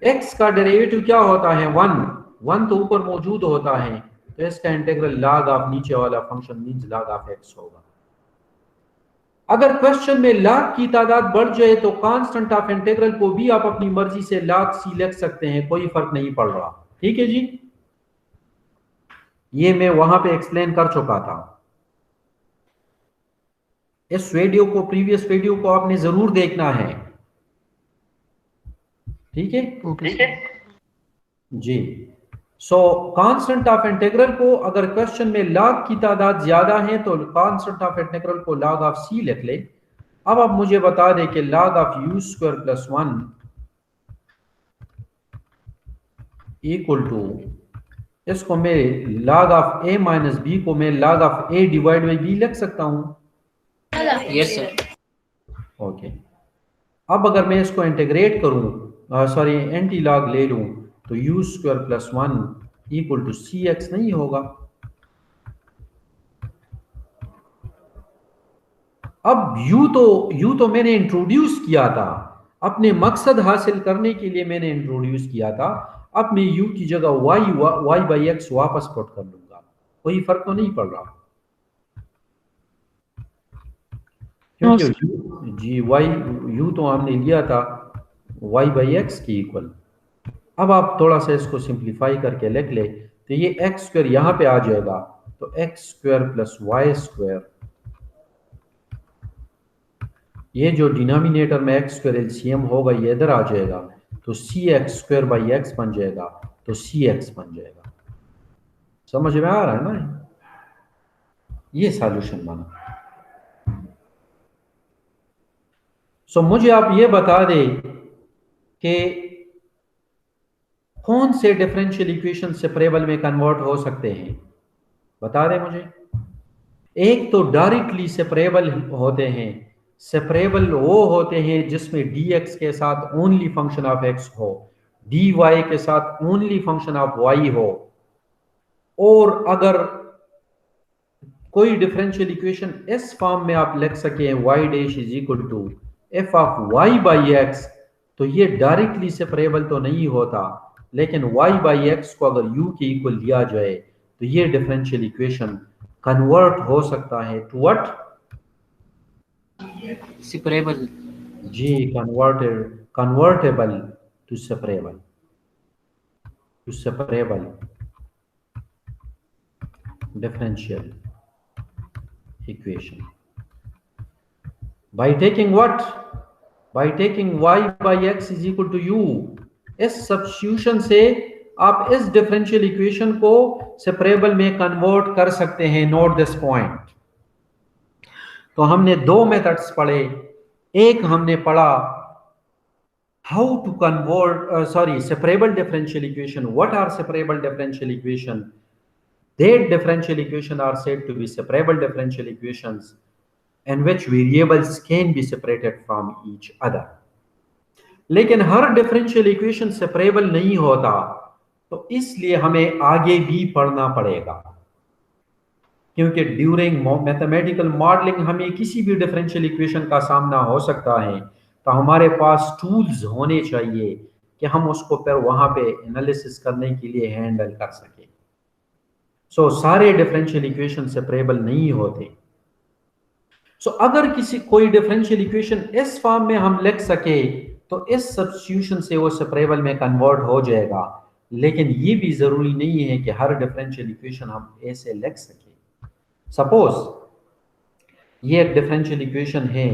x का डेरिवेटिव क्या होता है? 1 तो ऊपर मौजूद होता है, तो इसका इंटीग्रल log ऑफ नीचे वाला function means log of x होगा। अगर क्वेश्चन में log की तादाद बढ़ जाए तो कांस्टेंट ऑफ इंटीग्रल को भी आप अपनी मर्जी से log c लिख सकते हैं, कोई फर्क नहीं पड़ रहा। ठीक है जी, ये मैं वहां पे एक्सप्लेन कर चुका था। इस वीडियो को, प्रीवियस वीडियो को आपने जरूर देखना है। ठीक है? ओके जी। सो कांस्टेंट ऑफ इंटीग्रल को, अगर क्वेश्चन में log की तादाद ज्यादा है तो कांस्टेंट ऑफ इंटीग्रल को log ऑफ c लिख ले। अब आप मुझे बता दें कि log of u square +1 equal to, इसको मैं log of a minus b को मैं log of a divide by b लिख सकता हूं। Yes sir. ओके, अब अगर मैं इसको इंटीग्रेट करूं, सॉरी एंटी लॉग ले लूं तो u square +1 equal to cx नहीं होगा। अब u तो मैंने इंट्रोड्यूस किया था, अपने मकसद हासिल करने के लिए मैंने इंट्रोड्यूस किया था। अब मैं u की जगह y बाई x वापस पुट कर लूंगा, कोई फर्क तो नहीं पड़ रहा, क्योंकि जी u तो हमने लिया था y बाई एक्स की इक्वल। अब आप थोड़ा सा इसको सिंप्लीफाई करके लिख ले तो ये एक्स स्क्वायर यहाँ पे आ जाएगा, तो x square plus y square, ये जो डिनोमिनेटर में एक्स स्क्वायर एलसीएम होगा ये इधर आ जाएगा, तो सी एक्स स्क्वायर बाई एक्स बन जाएगा, तो सी एक्स बन जाएगा। समझ में आ रहा है ना? ये सॉल्यूशन बना। सो मुझे आप ये बता दें कि कौन से डिफरेंशियल इक्वेशन सेपरेबल में कन्वर्ट हो सकते हैं, बता दें मुझे। एक तो डायरेक्टली सेपरेबल होते हैं। सेपरेबल वो होते हैं जिसमें dx के साथ ओनली फंक्शन ऑफ x हो, dy के साथ ओनली फंक्शन ऑफ y हो, और अगर कोई डिफरेंशियल इक्वेशन इस फॉर्म में आप लिख सकें y dash is equal to f of y by x, तो ये डायरेक्टली सेपरेबल तो नहीं होता, लेकिन y बाई x को अगर u के इक्वल लिया जाए तो ये डिफरेंशियल इक्वेशन कन्वर्ट हो सकता है टू व्हाट? Separable. जी, convertible to separable, to separable differential equation by taking what? By taking y by x is equal to u। इस सब्स्टिट्यूशन से आप इस डिफरेंशियल इक्वेशन को सेपरेबल में कन्वर्ट कर सकते हैं। Note this point. तो हमने दो मेथड्स पढ़े। एक हमने पढ़ा how to convert separable differential equation. What are separable differential equation? That differential equation are said to be separable differential equations in which variables can be separated from each other। लेकिन हर differential equation separable नहीं होता, तो इसलिए हमें आगे भी पढ़ना पड़ेगा, क्योंकि ड्यूरिंग मैथमेटिकल मॉडलिंग हमें किसी भी डिफरेंशियल इक्वेशन का सामना हो सकता है, तो हमारे पास टूल्स होने चाहिए कि हम उसको फिर वहां पे एनालिसिस करने के लिए हैंडल कर सकें। सो सारे डिफरेंशियल इक्वेशन सेपरेबल नहीं होते। सो अगर कोई डिफरेंशियल इक्वेशन इस फॉर्म में हम लिख सके तो इस सब्स्टिट्यूशन से वो सेपरेबल में कन्वर्ट हो जाएगा, लेकिन ये भी जरूरी नहीं है कि हर डिफरेंशियल इक्वेशन हम ऐसे लिख सके। सपोज ये एक डिफरेंशियल इक्वेशन है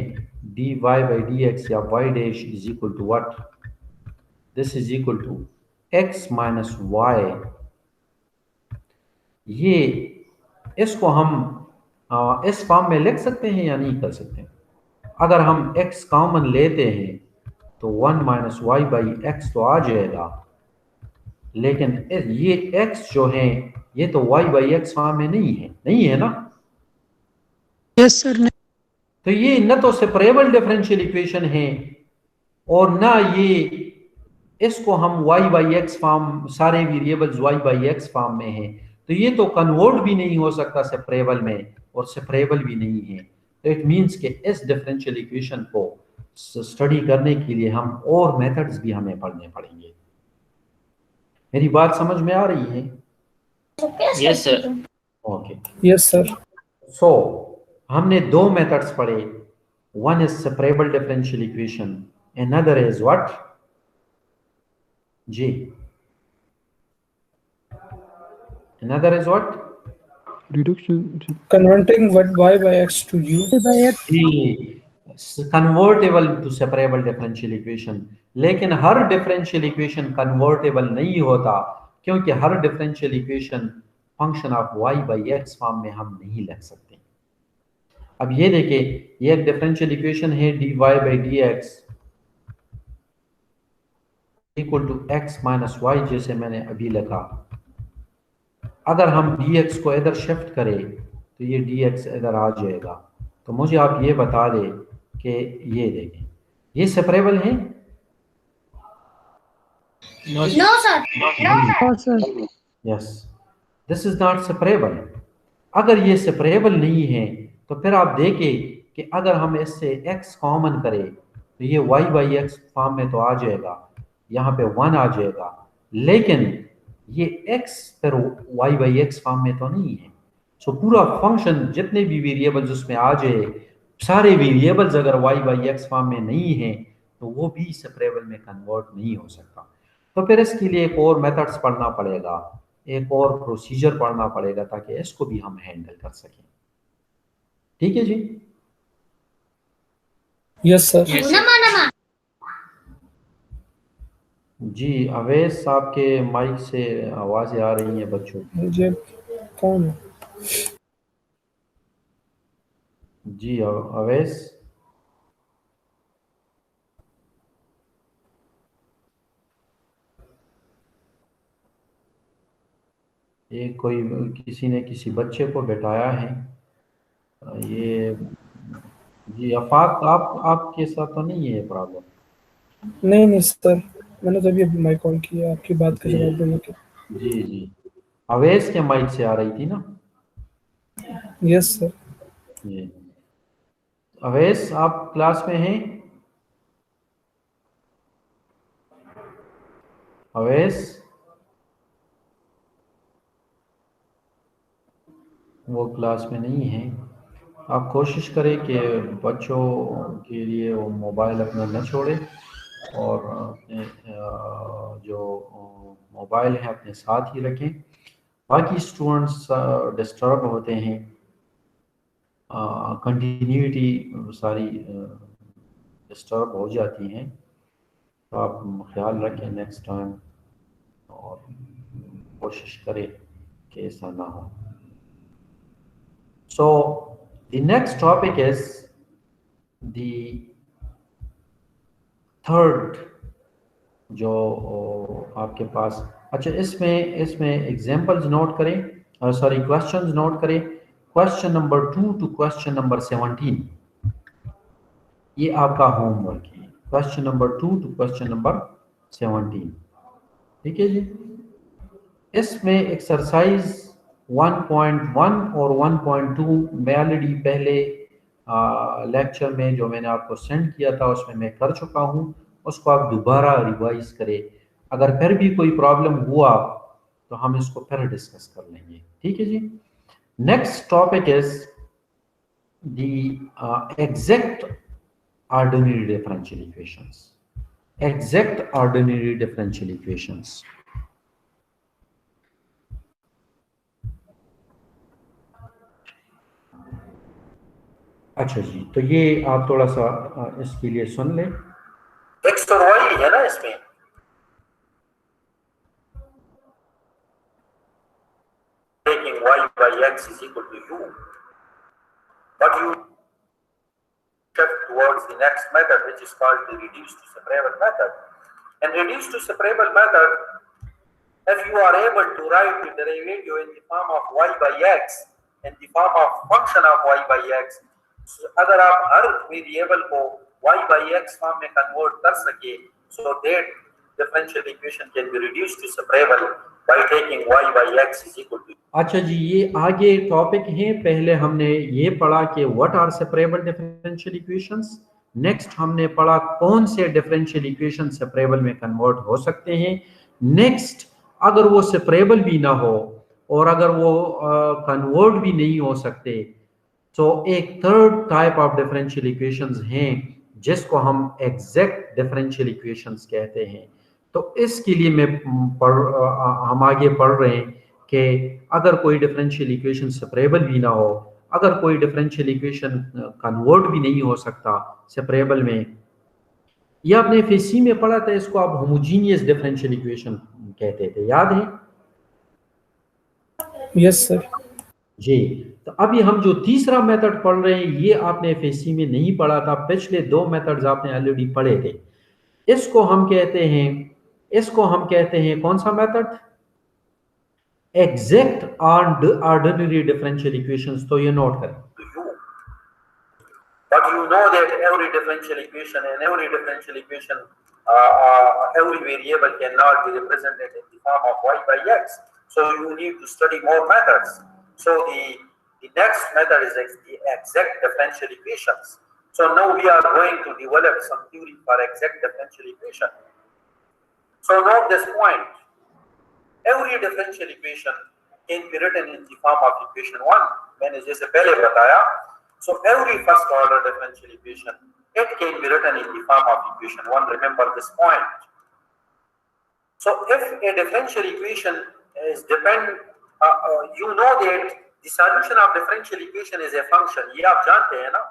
dy बाई dx या y dash is equal to what? This is equal to x minus y। ये इसको हम इस फॉर्म में लिख सकते हैं या नहीं कर सकते? अगर हम x कॉमन लेते हैं तो 1 माइनस वाई बाई एक्स तो आ जाएगा, लेकिन ये x जो है ये तो y बाई एक्स फॉर्म में नहीं है ना? यस सर नहीं। तो ये न तो सेपरेबल डिफरेंशियल इक्वेशन है और ना ये इसको हम y बाई एक्स फॉर्म, सारे variables y by x form में है, तो ये तो कन्वर्ट भी नहीं हो सकता सेपरेबल में और सेपरेबल भी नहीं है। तो इट मींस कि इस डिफरेंशियल इक्वेशन को स्टडी करने के लिए हम और मेथड्स भी हमें पढ़ने पड़ेंगे। मेरी बात समझ में आ रही है? Yes, sir. Okay. Yes sir. So हमने दो मेथड्स पढ़े। One is separable differential equation, another is what? जी, another is what? Reduction. Converting what y by x to u by x। Convertible to separable differential equation. लेकिन हर differential equation convertible नहीं होता, क्योंकि हर differential equation function of y by x form में हम नहीं लिख सकते। अब ये देखिए, ये एक डिफरेंशियल इक्वेशन है dy by d x equal to x minus y, जैसे मैंने अभी लिखा। अगर हम dx को इधर शिफ्ट करें तो ये dx इधर आ जाएगा। तो मुझे आप ये बता दें कि ये देखें, ये सेपरेबल है? No, sir. No, sir. और sir yes, this is not separable. अगर ये सेपरेबल नहीं है तो फिर आप देखें कि अगर हम इससे x कॉमन करें तो ये y बाई एक्स फॉर्म में तो आ जाएगा, यहाँ पे 1 आ जाएगा, लेकिन ये x पर y बाई एक्स फॉर्म में तो नहीं है। सो पूरा फंक्शन जितने भी वेरिएबल्स उसमें आ जाए, सारे वेरिएबल्स अगर y बाई एक्स फॉर्म में नहीं है तो वो भी सेपरेबल में कन्वर्ट नहीं हो सकता। तो फिर इसके लिए एक और मेथड्स पढ़ना पड़ेगा, एक और प्रोसीजर पढ़ना पड़ेगा ताकि इसको भी हम हैंडल कर सकें। ठीक है जी? Yes sir. Yes, sir. जी, अवैस साहब के माइक से आवाज़ें आ रही हैं बच्चों। मुझे कौन है? जी अवैस। ये कोई किसी ने किसी बच्चे को बैठाया है। ये जी आफाक, आपके साथ तो नहीं है ये प्रॉब्लम? नहीं नहीं सर, मैंने तो अभी माइक कॉल किया आपकी बात का जी जवाब देने के। जी अवैस के माइक से आ रही थी ना? Yes sir. जी अवैस, आप क्लास में हैं? अवैस, वो क्लास में नहीं है। आप कोशिश करें कि बच्चों के लिए वो मोबाइल अपना न छोड़े और अपने जो मोबाइल है अपने साथ ही रखें। बाकी स्टूडेंट्स डिस्टर्ब होते हैं, कंटिन्यूटी सारी डिस्टर्ब हो जाती हैं। तो आप ख्याल रखें नेक्स्ट टाइम और कोशिश करें कि ऐसा ना हो। So the next topic is the third, जो आपके पास, अच्छा इसमें एग्जांपल्स नोट करें, सॉरी क्वेश्चंस नोट करें। Question number 2 to question number 17, ये आपका होमवर्क है। Question number 2 to question number 17, ठीक है जी। इसमें एक्सरसाइज 1.1 और 1.2 मैं ऑलरेडी पहले लेक्चर में जो मैंने आपको सेंड किया था उसमें मैं कर चुका हूँ। उसको आप दोबारा रिवाइज करें। अगर फिर भी कोई प्रॉब्लम हुआ तो हम इसको फिर डिस्कस कर लेंगे, ठीक है जी। Next topic is the exact ordinary differential equations. Exact ordinary differential equations. अच्छा जी, तो ये आप थोड़ा सा इसके लिए सुन लें। एक्स और वाई है ना इसमें, taking y by x is equal to u, but you shift towards the next method, which is called the reduced to separable method. And reduced to separable method, if you are able to write the derivative in the form of y by x in the form of function of y by x, so अगर आप हर variable को y by x form में convert कर सके, so that differential equation can be reduced to separable by taking y by x is equal to। अच्छा जी, ये आगे topic है। पहले हमने ये पढ़ा कि what are separable differential equations. Next हमने पढ़ा कौन से डिफरेंशियल इक्वेशन सेपरेबल में कन्वर्ट हो सकते हैं। नेक्स्ट, अगर वो सेपरेबल भी ना हो और अगर वो कन्वर्ट भी नहीं हो सकते, तो एक third type of differential equations हैं जिसको हम एग्जैक्ट डिफरेंशियल इक्वेशंस कहते हैं। तो इसके लिए हम आगे पढ़ रहे हैं कि अगर कोई डिफरेंशियल इक्वेशन सेपरेबल भी ना हो, अगर कोई डिफरेंशियल इक्वेशन कन्वर्ट भी नहीं हो सकता सेपरेबल में, या आपने एफएससी में पढ़ा था, इसको आप होमोजीनियस डिफरेंशियल इक्वेशन कहते थे, याद है? Yes sir. जी, तो अभी हम जो तीसरा मेथड पढ़ रहे हैं ये आपने एफएससी में नहीं पढ़ा था। पिछले दो मेथड्स आपने ऑलरेडी पढ़े थे। इसको हम कहते हैं कौन सा method? Exact ordinary differential equations. तो ये नोट करें। But you know that every differential equation every variable cannot be represented in the form of y by x. So you need to study more methods. So the next method is the exact differential equations. So now we are going to develop some theory for exact differential equation. So note this point. Every differential equation can be written in the form of equation 1. मैंने जैसे पहले बताया, so every first order differential equation, it can be written in the form of equation 1. Remember this point. So if a differential equation is you know that the solution of differential equation is a function. ये आप जानते हैं ना?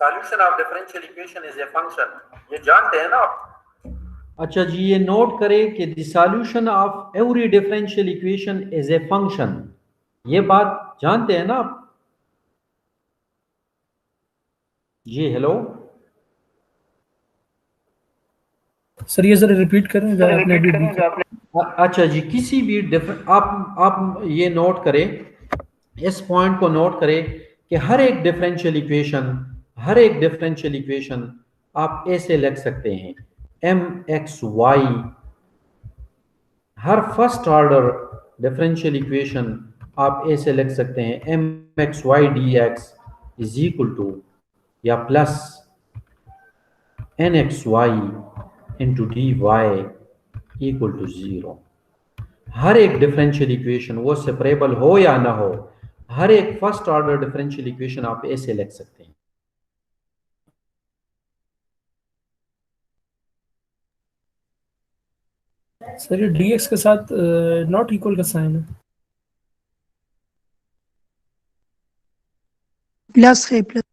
Solution of differential equation is a function. ये जानते हैं ना आप? अच्छा जी, ये नोट करें कि the solution of every differential equation is a function. ये बात जानते हैं ना आप? जी हेलो सर ये जरा रिपीट करें जो आपने अभी अच्छा जी, किसी भी आप ये नोट करें, इस पॉइंट को नोट करें कि हर एक डिफरेंशियल इक्वेशन आप ऐसे लिख सकते हैं, एम एक्स वाई, हर फर्स्ट ऑर्डर डिफरेंशियल इक्वेशन आप ऐसे लिख सकते हैं, M X Y D X is equal to या plus N X Y into D Y equal to 0। हर एक डिफरेंशियल इक्वेशन वो सेपरेबल हो या ना हो, हर एक फर्स्ट ऑर्डर डिफरेंशियल इक्वेशन आप ऐसे लिख सकते हैं। सर ये dx के साथ नॉट इक्वल का साइन है। प्लस है प्लस।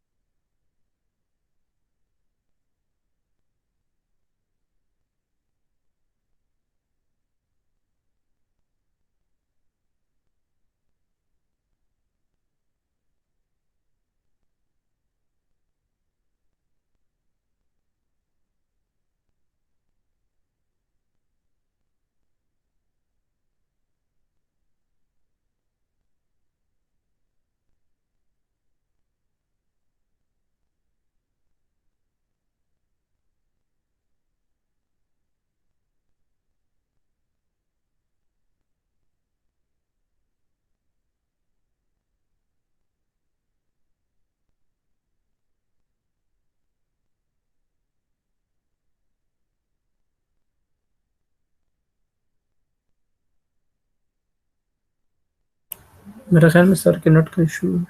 मेरे ख्याल में सर के नेट का इशू है।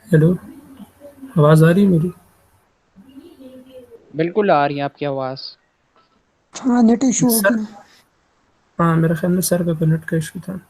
हेलो, आवाज़ आ रही है मेरी? बिल्कुल आ रही है आपकी आवाज़। हाँ नेट इशू हो सर गया। हाँ, मेरे ख्याल में सर का नेट का इशू था।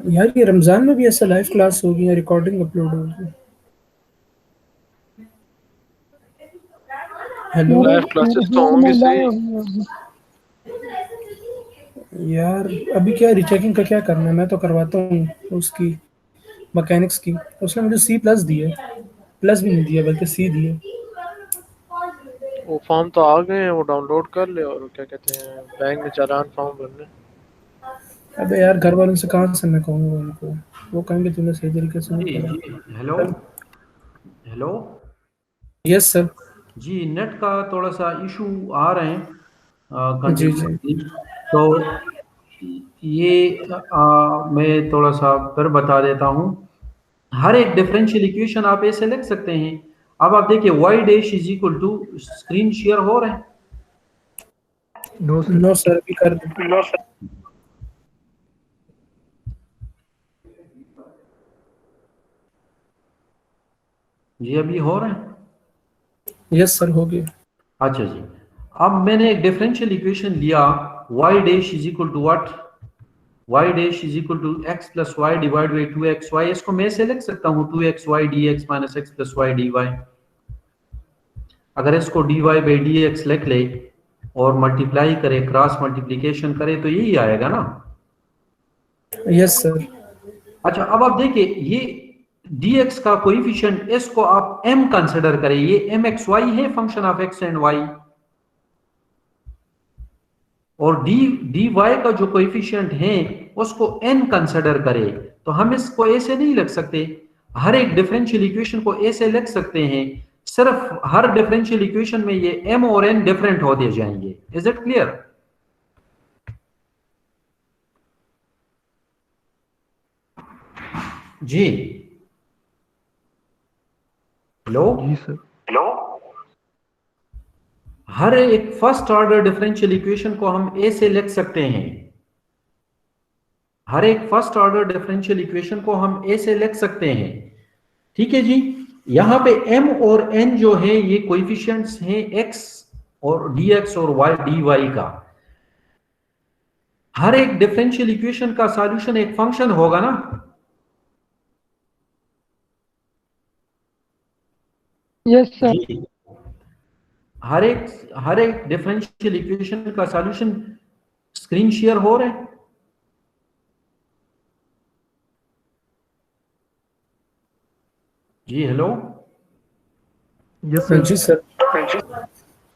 यार ये रमज़ान में भी ऐसा लाइव क्लास होगी या रिकॉर्डिंग अपलोड होगी? हेलो लाइव क्लासेस तो होंगी सही। यार, अभी क्या रिचेकिंग का क्या करना है? मैं तो करवाता हूँ उसकी, मैकेनिक्स की। उसने मुझे सी प्लस दी है, प्लस भी नहीं दिया बल्कि सी दी है। वो फॉर्म तो आ गए हैं, वो डाउनलोड कर ले और क्या कहते हैं बैंक में चालान फॉर्म भरने। अबे यार, घर वालों से कहाँ से मैं कहूँगा उनको, वो कहेंगे तूने सही तरीके से नहीं जी करा। जी हेलो हेलो यस सर। जी, नेट का थोड़ा सा इशू आ रहे हैं जी जी। कंटिन्यूसली। तो ये मैं थोड़ा सा फिर बता देता हूँ, हर एक डिफरेंशियल इक्वेशन आप ऐसे लिख सकते हैं। अब आप देखिए, y dash is equal to, screen share हो रहे हैं? नो सर, अभी कर दो। जी अभी हो रहे हैं? यस सर, हो गया। अच्छा जी, अब मैंने एक डिफरेंशियल इक्वेशन लिया, y dash is equal to what, y dash is equal to x plus y divide by 2xy, इसको मैं से लिख सकता हूँ 2xy dx minus x plus y dy। अगर इसको dy बाई dx लिख ले और मल्टीप्लाई करे, क्रॉस मल्टीप्लिकेशन करे तो यही आएगा ना। Yes sir. अच्छा अब आप देखिए ये dx का कोएफिशिएंट, इसको आप m कंसीडर करें, ये mxy है function of x and y, और dy का जो कोएफिशिएंट है उसको n कंसीडर करें, तो हम इसको ऐसे नहीं लिख सकते। हर एक डिफरेंशियल इक्वेशन को ऐसे लिख सकते हैं, सिर्फ हर डिफरेंशियल इक्वेशन में ये m और n डिफरेंट होते जाएंगे। Is it clear? जी हेलो। जी सर। हर एक फर्स्ट ऑर्डर डिफरेंशियल इक्वेशन को हम ए से लिख सकते हैं, हर एक फर्स्ट ऑर्डर डिफरेंशियल इक्वेशन को हम ए से लिख सकते हैं। ठीक है जी। यहां पे m और n जो है ये कोएफिशिएंट्स हैं x और dx और y dy का। हर एक डिफरेंशियल इक्वेशन का सॉल्यूशन एक फंक्शन होगा ना। Yes sir. जी। हर एक डिफरेंशियल इक्वेशन का सॉल्यूशन, स्क्रीन शेयर हो रहा है? जी हेलो। Yes sir. जी सर।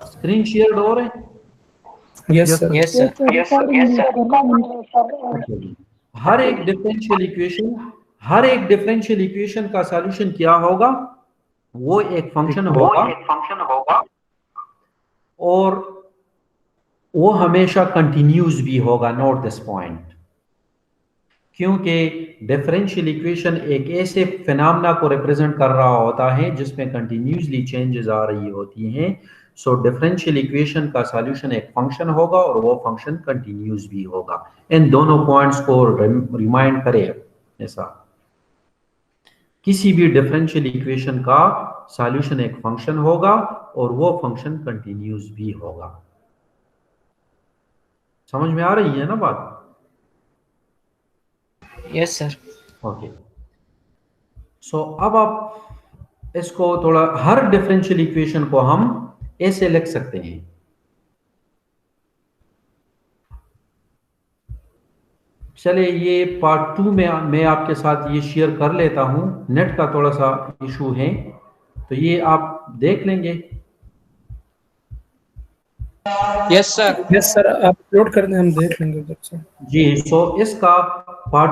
स्क्रीन शेयर हो रहा है? Yes sir. Yes sir. हर एक डिफरेंशियल इक्वेशन का सॉल्यूशन क्या होगा? वो एक फंक्शन होगा और वो हमेशा कंटिन्यूस भी होगा। नोट दिस पॉइंट, क्योंकि डिफरेंशियल इक्वेशन एक ऐसे फिनोमेना को रिप्रेजेंट कर रहा होता है जिसमें कंटिन्यूसली चेंजेस आ रही होती हैं। सो डिफरेंशियल इक्वेशन का सॉल्यूशन एक फंक्शन होगा और वो फंक्शन कंटिन्यूस भी होगा। इन दोनों पॉइंट्स को रिमाइंड करें। ऐसा किसी भी डिफरेंशियल इक्वेशन का सॉल्यूशन एक फंक्शन होगा और वो फंक्शन कंटिन्यूस भी होगा। समझ में आ रही है ना बात? Yes sir. ओके। सो अब आप इसको थोड़ा, हर डिफरेंशियल इक्वेशन को हम ऐसे लिख सकते हैं। चले ये पार्ट 2 में मैं आपके साथ ये शेयर कर लेता हूं। नेट का थोड़ा सा इशू है तो ये आप देख लेंगे। Yes sir. यस सर, आप अपलोड कर दें, हम देख लेंगे उधर से। जी। सो इसका पार्ट